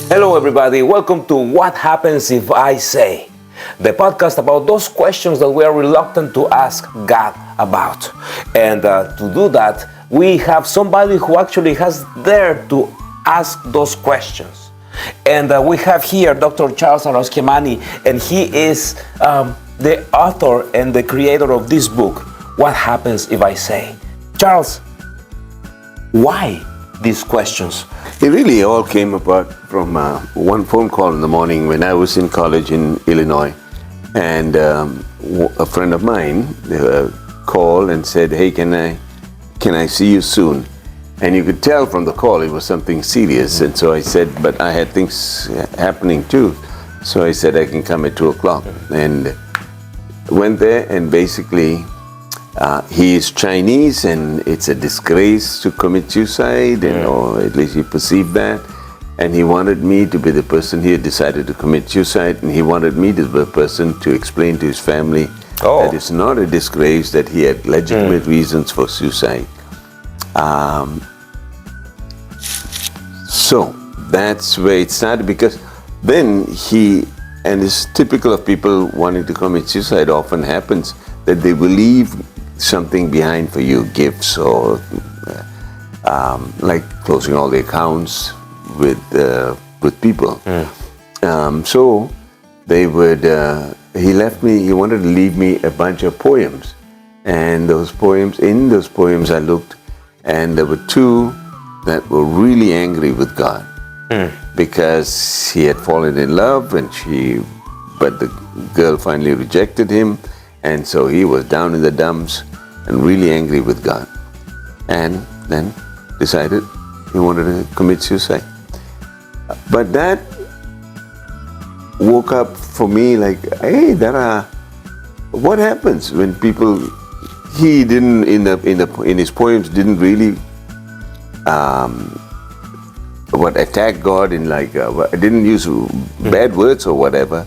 Hello, everybody. Welcome to What Happens If I Say, the podcast about those questions that we are reluctant to ask God about. And to do that, we have somebody who actually has dared to ask those questions. And we have here Dr. Charles Arokiasamy, and he is the author and the creator of this book, What Happens If I Say. Charles, why these questions? It really all came about from one phone call in the morning when I was in college in Illinois, and a friend of mine called and said, "Hey, can I see you soon?" And you could tell from the call it was something serious, and so I said, but I had things happening too, so I said I can come at 2:00, and went there, and basically. He is Chinese, and it's a disgrace to commit suicide, or at least he perceived that. And he wanted me to be the person. He had decided to commit suicide, and he wanted me to be the person to explain to his family that it's not a disgrace, that he had legitimate reasons for suicide. So that's where it started, because then and it's typical of people wanting to commit suicide, often happens that they will leave something behind for you, gifts, or like closing all the accounts with people. So they would. He left me. He wanted to leave me a bunch of poems, and in those poems, I looked, and there were two that were really angry with God because he had fallen in love, but the girl finally rejected him. And so he was down in the dumps and really angry with God. And then decided he wanted to commit suicide. But that woke up for me like, hey, what happens when people, he didn't, in his poems, didn't really attack God in didn't use bad words or whatever.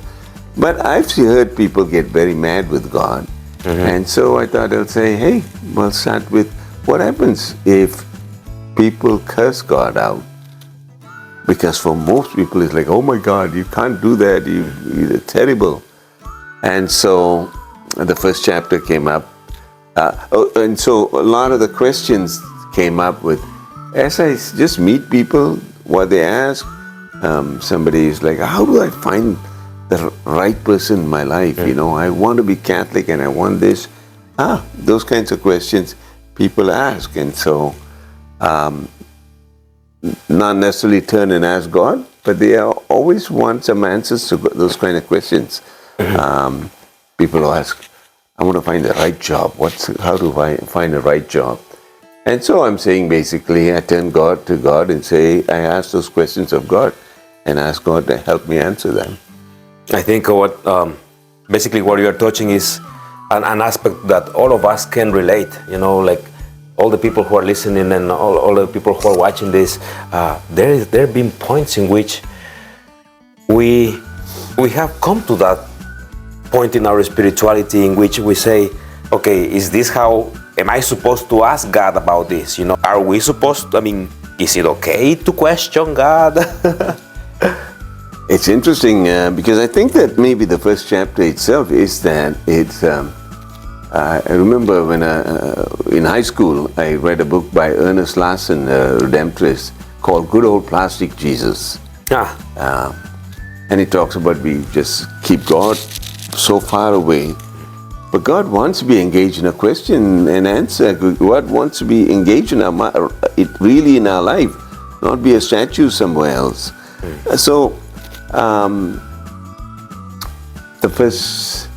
But I've heard people get very mad with God. And so I thought I'll say, hey, we'll start with what happens if people curse God out. Because for most people it's like, oh my God, you can't do that, you're terrible. And so the first chapter came up. And so a lot of the questions came up with, as I just meet people, what they ask, somebody is like, how do I find the right person in my life? I want to be Catholic and I want this. Those kinds of questions people ask. And so, not necessarily turn and ask God, but they always want some answers to those kind of questions. People ask, I want to find the right job. How do I find the right job? And so I'm saying basically, I turn to God and say, I ask those questions of God and ask God to help me answer them. I think basically what you're touching is an aspect that all of us can relate, like all the people who are listening and all the people who are watching this, there have been points in which we have come to that point in our spirituality in which we say, okay, am I supposed to ask God about this? Are we supposed to, is it okay to question God? It's interesting because I think that maybe the first chapter itself is that it's. I remember when in high school I read a book by Ernest Larson, a Redemptorist, called "Good Old Plastic Jesus," and it talks about we just keep God so far away, but God wants to be engaged in a question and answer. God wants to be engaged in really in our life, not be a statue somewhere else. So. The first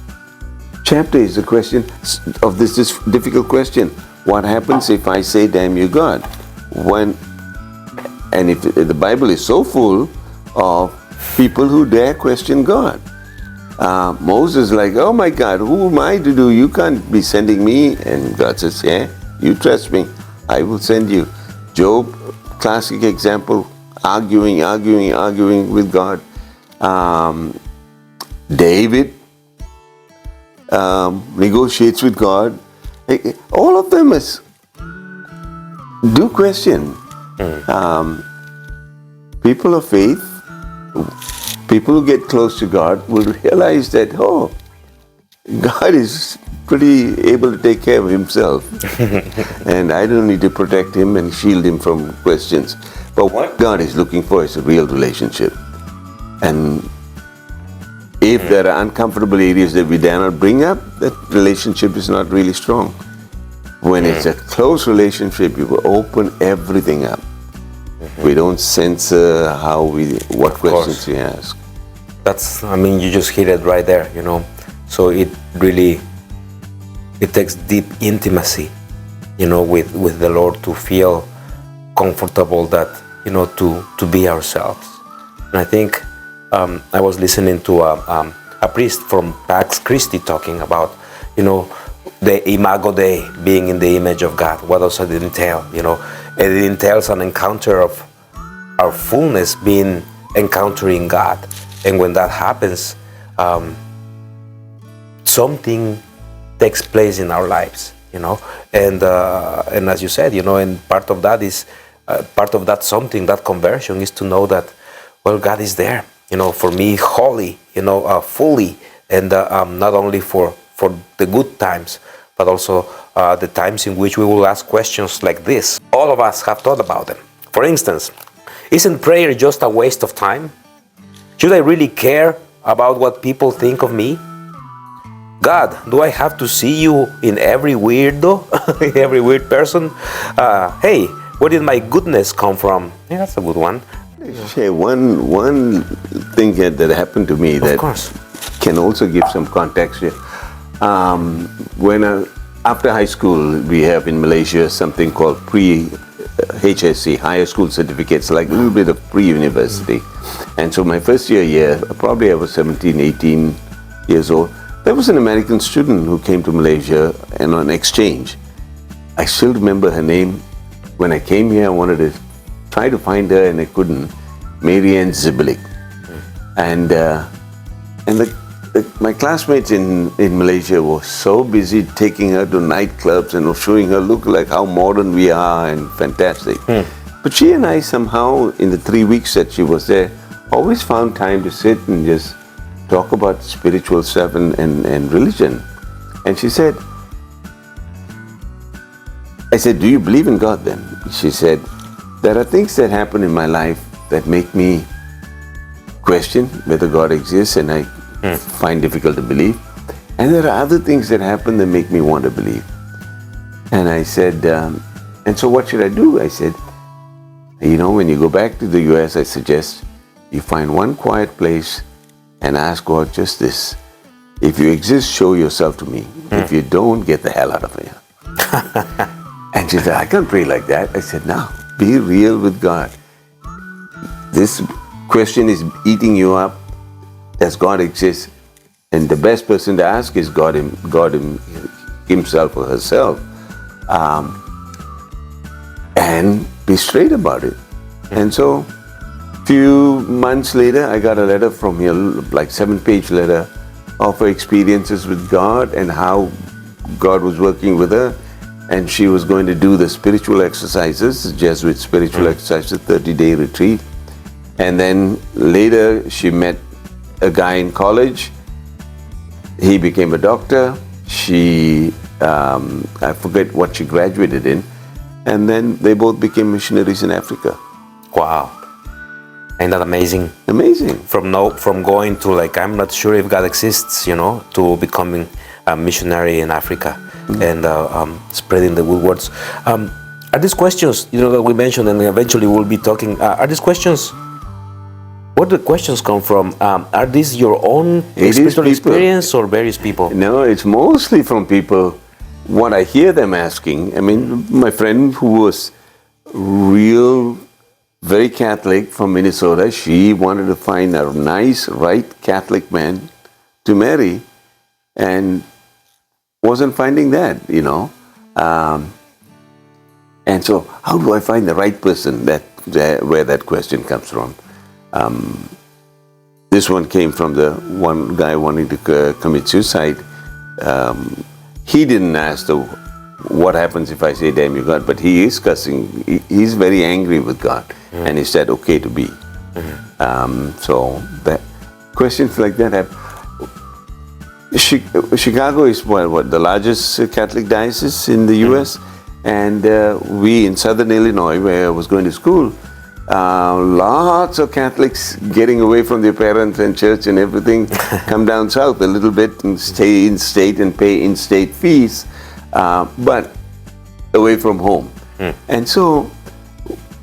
chapter is the question of this difficult question. What happens if I say, damn you, God? If the Bible is so full of people who dare question God. Moses is like, oh my God, who am I to do? You can't be sending me. And God says, yeah, you trust me. I will send you. Job, classic example, arguing with God. David negotiates with God. All of them do question. People of faith People who get close to God will realize that, oh, God is pretty able to take care of himself. And I don't need to protect him and shield him from questions. But what God is looking for is a real relationship. And if there are uncomfortable areas that we dare not bring up, that relationship is not really strong. When it's a close relationship, you will open everything up. We don't censor what questions we ask. You just hit it right there, So it takes deep intimacy, with the Lord to feel comfortable that, to be ourselves. And I think I was listening to a priest from Pax Christi talking about, the Imago Dei, being in the image of God. What does it entail? It entails an encounter of our fullness being encountering God. And when that happens, something takes place in our lives, and as you said, and part of that is something, that conversion is to know that, well, God is there, for me, wholly, fully, and not only for the good times, but also the times in which we will ask questions like this. All of us have thought about them. For instance, isn't prayer just a waste of time? Should I really care about what people think of me? God, do I have to see you in every weirdo, in every weird person? Hey, where did my goodness come from? Yeah, that's a good one. Hey, one thing that happened to me that can also give some context here. After high school, we have in Malaysia something called pre-HSC, higher school certificates, like a little bit of pre-university. And so my first year, probably I was 17, 18 years old, there was an American student who came to Malaysia and on exchange. I still remember her name. When I came here, I wanted to try to find her and I couldn't. Marianne Zibelik. And my classmates in Malaysia were so busy taking her to nightclubs and showing her, look like how modern we are and fantastic. But she and I somehow, in the 3 weeks that she was there, always found time to sit and just talk about spiritual stuff and religion. And she said, I said, do you believe in God then? She said, there are things that happen in my life that make me question whether God exists and I find difficult to believe. And there are other things that happen that make me want to believe. And I said, and so what should I do? I said, when you go back to the US, I suggest you find one quiet place and ask God just this. If you exist, show yourself to me. If you don't, get the hell out of here. And she said, I can't pray like that. I said, no, be real with God. This question is eating you up. Does God exist? And the best person to ask is God himself or herself. And be straight about it. And so, few months later, I got a letter from her, like 7-page letter of her experiences with God and how God was working with her. And she was going to do the spiritual exercises, Jesuit spiritual exercises, 30-day retreat. And then later she met a guy in college. He became a doctor. She, I forget what she graduated in. And then they both became missionaries in Africa. Wow. Ain't that amazing? Amazing. From going to I'm not sure if God exists, to becoming a missionary in Africa and spreading the good words. Are these questions, that we mentioned and eventually we'll be talking, are these questions, where do the questions come from? Are these your own spiritual experience or various people? No, it's mostly from people, what I hear them asking. I mean, my friend who was very Catholic from Minnesota, she wanted to find a nice, right Catholic man to marry and wasn't finding that, and so how do I find the right person? Where that question comes from. This one came from the one guy wanting to commit suicide. He didn't ask what happens if I say damn you God, but he is cussing. He's very angry with God, and is that okay to be? So that questions like that have. Chicago is what the largest Catholic diocese in the U.S. And we in Southern Illinois, where I was going to school, lots of Catholics getting away from their parents and church and everything, come down south a little bit and stay in state and pay in-state fees, but away from home. And so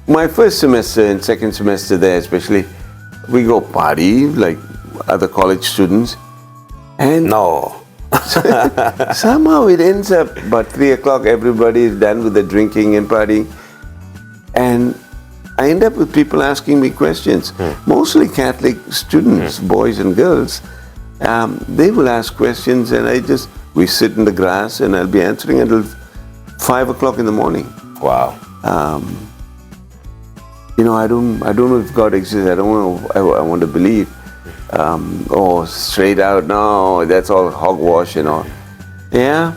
my first semester and second semester there especially, we go party like other college students. And somehow it ends up about 3 o'clock, everybody is done with the drinking and partying. And I end up with people asking me questions, mostly Catholic students, boys and girls. They will ask questions and we sit in the grass and I'll be answering until 5 o'clock in the morning. Wow. I don't know if God exists. I don't know. I want to believe. Straight out, no, that's all hogwash and all. Yeah.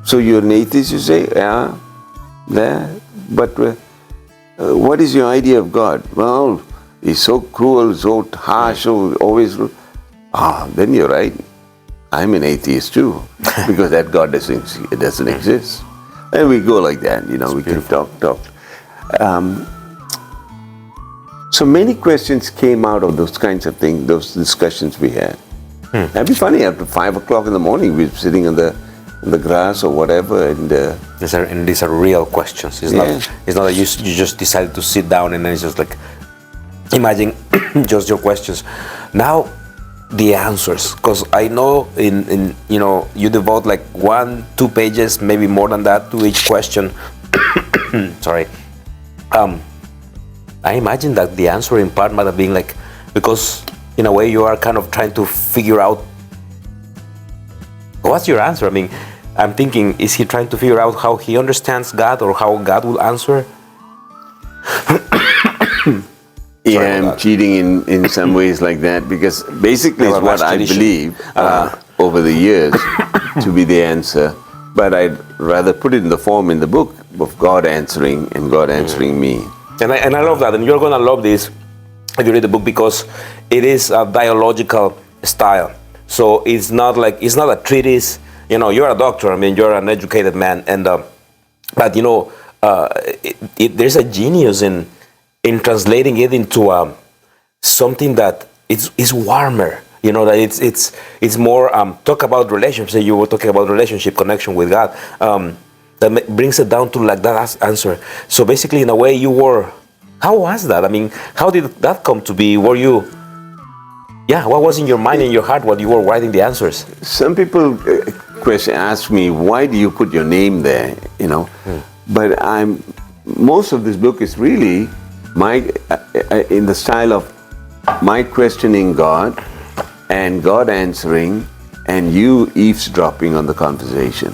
So you're an atheist, you say? Yeah. There. But what is your idea of God? Well, he's so cruel, so harsh, so always. Then you're right. I'm an atheist too, because that God doesn't exist. And we go like that, we can talk. So many questions came out of those kinds of things, those discussions we had. That'd be funny, after 5 o'clock in the morning, we're sitting in the grass or whatever. And these are real questions. It's not that you just decided to sit down and then it's just like, imagine just your questions. Now, the answers, because I know you devote like 1-2 pages, maybe more than that, to each question. Sorry. I imagine that the answer in part might have been like, because in a way you are kind of trying to figure out what's your answer. I mean, I'm thinking, is he trying to figure out how he understands God or how God will answer? I'm cheating in some ways like that, because basically it's what I believe over the years to be the answer. But I'd rather put it in the form in the book of God answering and God answering me. And I love that, and you're going to love this if you read the book, because it is a dialogical style. So it's not a treatise. You're a doctor. I mean, you're an educated man, and but there's a genius in translating it into something that is warmer. That it's more talk about relationships. You were talking about relationship connection with God. That brings it down to like that answer. So basically, in a way, how was that? I mean, how did that come to be? What was in your mind and your heart while you were writing the answers? Some people ask me, why do you put your name there? But most of this book is really in the style of my questioning God and God answering and you eavesdropping on the conversation.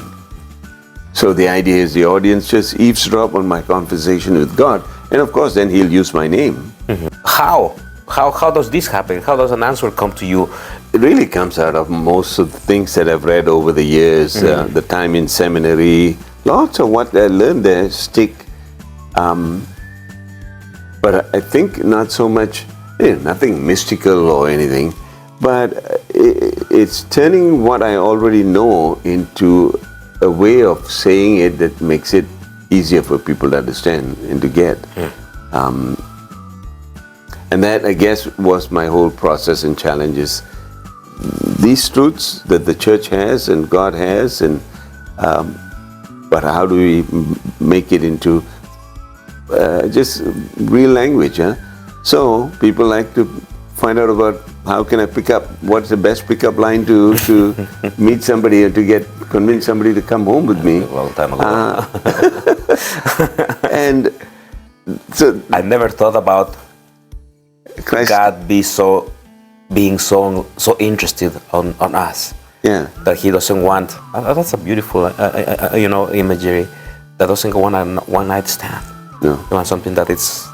So the idea is the audience just eavesdrop on my conversation with God, and of course then he'll use my name. How does this happen? How does an answer come to you? It really comes out of most of the things that I've read over the years, the time in seminary. Lots of what I learned there stick. But I think not so much, nothing mystical or anything, but it's turning what I already know into a way of saying it that makes it easier for people to understand and to get. And that, I guess, was my whole process and challenges. These truths that the church has and God has, but how do we make it into just real language? So people like to find out about how can I pick up, what's the best pickup line to meet somebody or to convince somebody to come home with me. A long time ago. And so I never thought about Christ, God being so interested on us. Yeah. That he doesn't want. That's a beautiful, imagery. That doesn't want a one-night stand. No. You want something that is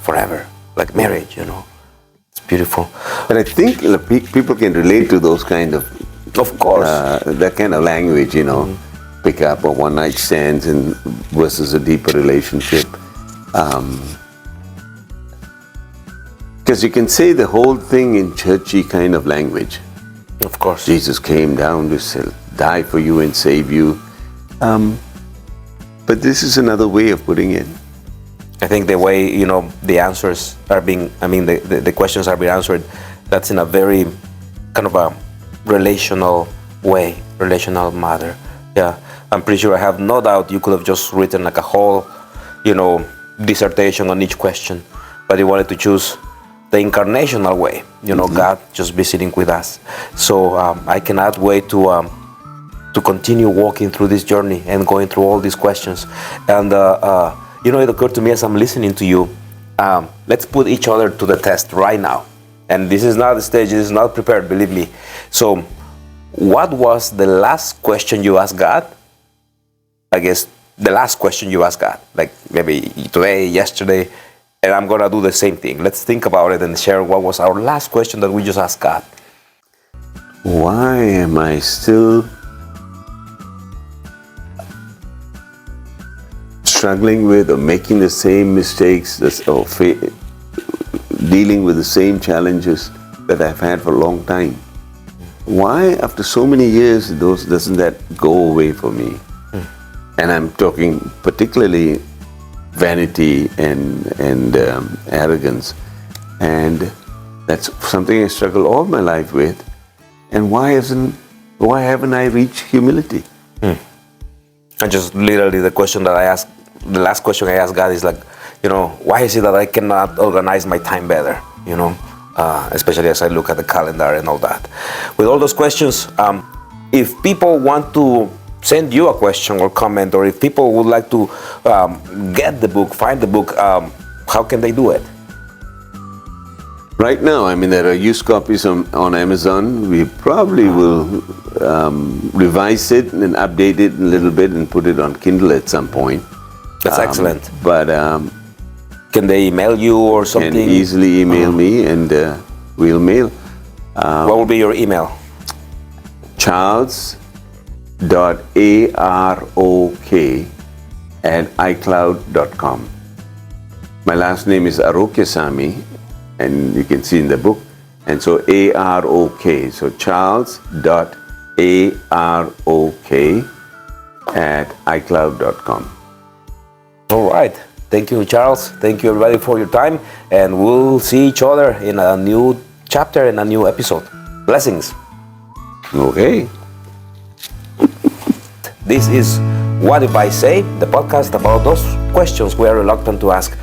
forever, like marriage. It's beautiful. But I think people can relate to those kind of course, that kind of language. Pick up a one-night stands versus a deeper relationship. Because you can say the whole thing in churchy kind of language. Of course. Jesus came down to die for you and save you. But this is another way of putting it. I think the way, the answers are being, the questions are being answered, that's in a very kind of a relational way, relational manner. Yeah, I'm pretty sure, I have no doubt you could have just written like a whole, dissertation on each question, but you wanted to choose the incarnational way, God just visiting with us. So I cannot wait to continue walking through this journey and going through all these questions. And it occurred to me as I'm listening to you, let's put each other to the test right now. And this is not the stage, this is not prepared, believe me. So what was the last question you asked God? I guess the last question you asked God, like maybe today, yesterday, and I'm gonna do the same thing. Let's think about it and share what was our last question that we just asked God. Why am I still struggling with or making the same mistakes or dealing with the same challenges that I've had for a long time? Why, after so many years, doesn't that go away for me? And I'm talking particularly vanity and arrogance, and that's something I struggle all my life with. And why haven't I reached humility? And just literally the last question I asked God is like, why is it that I cannot organize my time better? Especially as I look at the calendar and all that. With all those questions, if people want to send you a question or comment, or if people would like to get the book, find the book, how can they do it? Right now, there are used copies on Amazon. We probably will revise it and update it a little bit and put it on Kindle at some point. That's excellent. But can they email you or something? Can easily email me, and we'll mail. What will be your email? charles.arok @icloud.com. My last name is Arokiasamy, and you can see in the book. And so AROK, so charles.arok @icloud.com. All right. Thank you, Charles. Thank you, everybody, for your time. And we'll see each other in a new chapter and a new episode. Blessings. Okay. This is What If I Say, the podcast about those questions we are reluctant to ask.